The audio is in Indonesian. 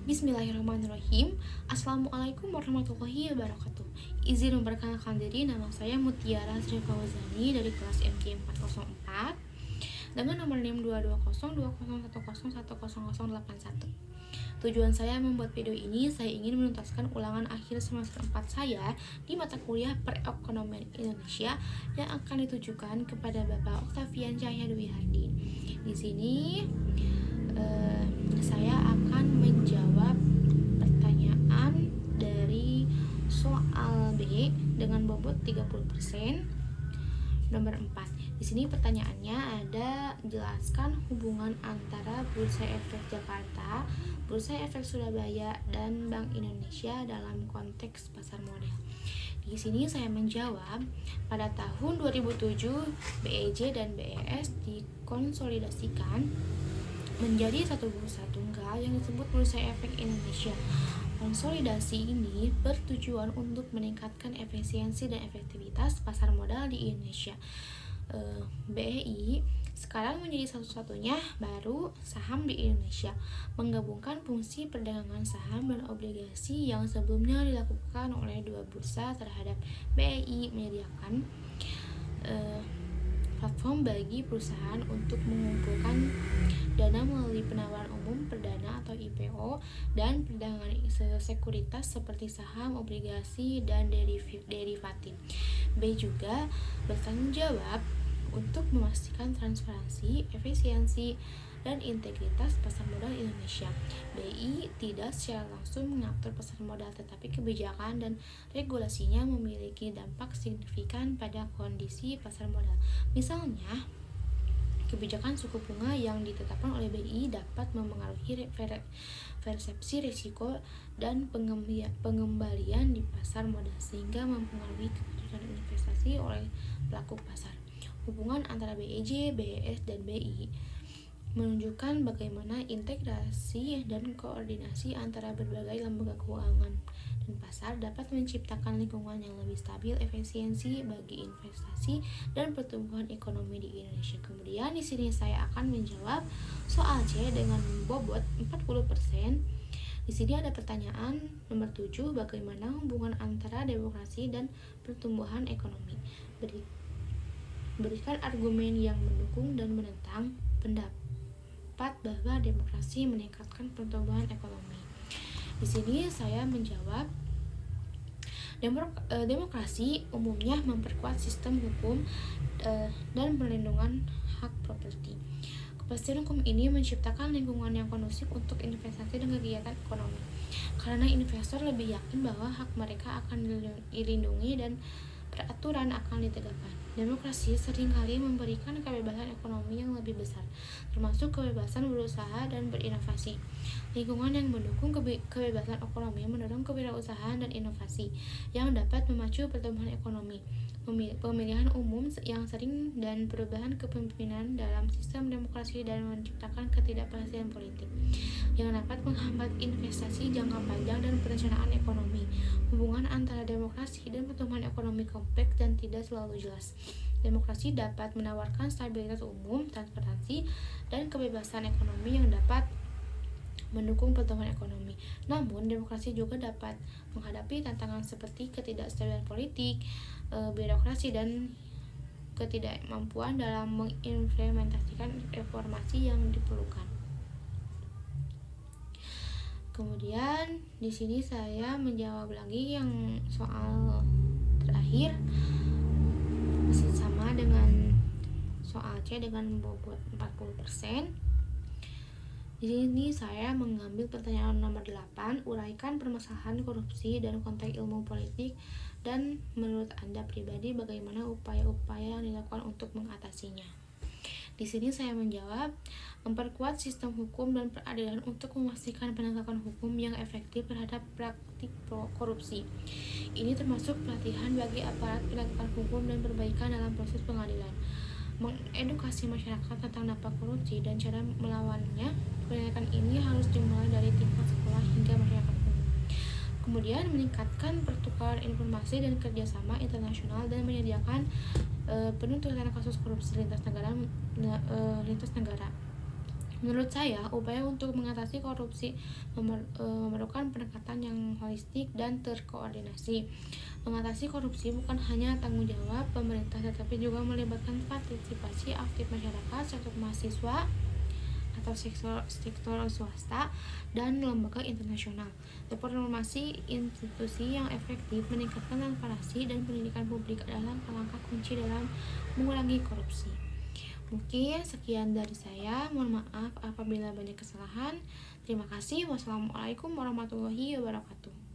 Bismillahirrahmanirrahim. Assalamualaikum warahmatullahi wabarakatuh. Izin memperkenalkan diri, nama saya Mutiara Sri Fauzani dari kelas MG 404 dengan nomor NIM 2202010101081. Tujuan saya membuat video ini, saya ingin menuntaskan ulangan akhir semester 4 saya di mata kuliah Perekonomian Indonesia yang akan ditujukan kepada Bapak Octavian Cahya Dwi Hardi. Di sini saya akan menjawab pertanyaan dari soal B dengan bobot 30%. Nomor 4. Di sini pertanyaannya ada, jelaskan hubungan antara Bursa Efek Jakarta, Bursa Efek Surabaya, dan Bank Indonesia dalam konteks pasar modal. Di sini saya menjawab, pada tahun 2007 BEJ dan BES dikonsolidasikan menjadi satu bursa tunggal yang disebut Bursa Efek Indonesia. Konsolidasi ini bertujuan untuk meningkatkan efisiensi dan efektivitas pasar modal di Indonesia. BEI sekarang menjadi satu-satunya baru saham di Indonesia, menggabungkan fungsi perdagangan saham dan obligasi yang sebelumnya dilakukan oleh dua bursa terhadap BEI, menyediakan platform bagi perusahaan untuk mengumpulkan dana melalui penawaran umum perdana atau IPO dan perdagangan sekuritas seperti saham, obligasi, dan derivatif. B juga bertanggung jawab untuk memastikan transparansi, efisiensi, dan integritas pasar modal Indonesia. BI tidak secara langsung mengatur pasar modal, tetapi kebijakan dan regulasinya memiliki dampak signifikan pada kondisi pasar modal. Misalnya, kebijakan suku bunga yang ditetapkan oleh BI dapat memengaruhi persepsi risiko dan pengembalian di pasar modal, sehingga mempengaruhi keputusan investasi oleh pelaku pasar. Hubungan antara BEJ, BES, dan BI menunjukkan bagaimana integrasi dan koordinasi antara berbagai lembaga keuangan dan pasar dapat menciptakan lingkungan yang lebih stabil, efisiensi bagi investasi dan pertumbuhan ekonomi di Indonesia. Kemudian di sini saya akan menjawab soal C dengan bobot 40%. Di sini ada pertanyaan nomor 7, bagaimana hubungan antara demokrasi dan pertumbuhan ekonomi. Berikan argumen yang mendukung dan menentang pendapat bahwa demokrasi meningkatkan pertumbuhan ekonomi. Di sini saya menjawab, demokrasi umumnya memperkuat sistem hukum dan perlindungan hak properti. Kepastian hukum ini menciptakan lingkungan yang kondusif untuk investasi dan kegiatan ekonomi, karena investor lebih yakin bahwa hak mereka akan dilindungi dan peraturan akan ditegakkan. Demokrasi seringkali memberikan kebebasan ekonomi yang lebih besar, termasuk kebebasan berusaha dan berinovasi. Lingkungan yang mendukung kebebasan ekonomi mendorong kewirausahaan dan inovasi yang dapat memacu pertumbuhan ekonomi. Pemilihan umum yang sering dan perubahan kepemimpinan dalam sistem demokrasi dan menciptakan ketidakpastian politik yang dapat menghambat investasi jangka panjang dan perencanaan ekonomi. Hubungan antara demokrasi dan pertumbuhan ekonomi kompleks dan tidak selalu jelas. Demokrasi dapat menawarkan stabilitas umum, transparansi, dan kebebasan ekonomi yang dapat mendukung pertumbuhan ekonomi. Namun, demokrasi juga dapat menghadapi tantangan seperti ketidakstabilan politik, birokrasi, dan ketidakmampuan dalam mengimplementasikan reformasi yang diperlukan. Kemudian di sini saya menjawab lagi yang soal terakhir, masih sama dengan soal C dengan bobot 40%. Di sini saya mengambil pertanyaan nomor 8, uraikan permasalahan korupsi dan konteks ilmu politik, dan menurut Anda pribadi bagaimana upaya-upaya yang dilakukan untuk mengatasinya. Di sini saya menjawab, memperkuat sistem hukum dan peradilan untuk memastikan penegakan hukum yang efektif terhadap praktik korupsi. Ini termasuk pelatihan bagi aparat penegakan hukum dan perbaikan dalam proses pengadilan, mengedukasi masyarakat tentang dampak korupsi dan cara melawannya. Pendidikan ini harus dimulai dari tingkat sekolah hingga masyarakat umum. Kemudian meningkatkan pertukaran informasi dan kerjasama internasional dan menyediakan penuntutan kasus korupsi lintas negara. Menurut saya, upaya untuk mengatasi korupsi memerlukan pendekatan yang holistik dan terkoordinasi. Mengatasi korupsi bukan hanya tanggung jawab pemerintah, tetapi juga melibatkan partisipasi aktif masyarakat, sektor mahasiswa, atau sektor swasta, dan lembaga internasional. Reformasi institusi yang efektif, meningkatkan transparansi, dan pendidikan publik adalah langkah kunci dalam mengurangi korupsi. Mungkin sekian dari saya. Mohon maaf apabila banyak kesalahan. Terima kasih. Wassalamualaikum warahmatullahi wabarakatuh.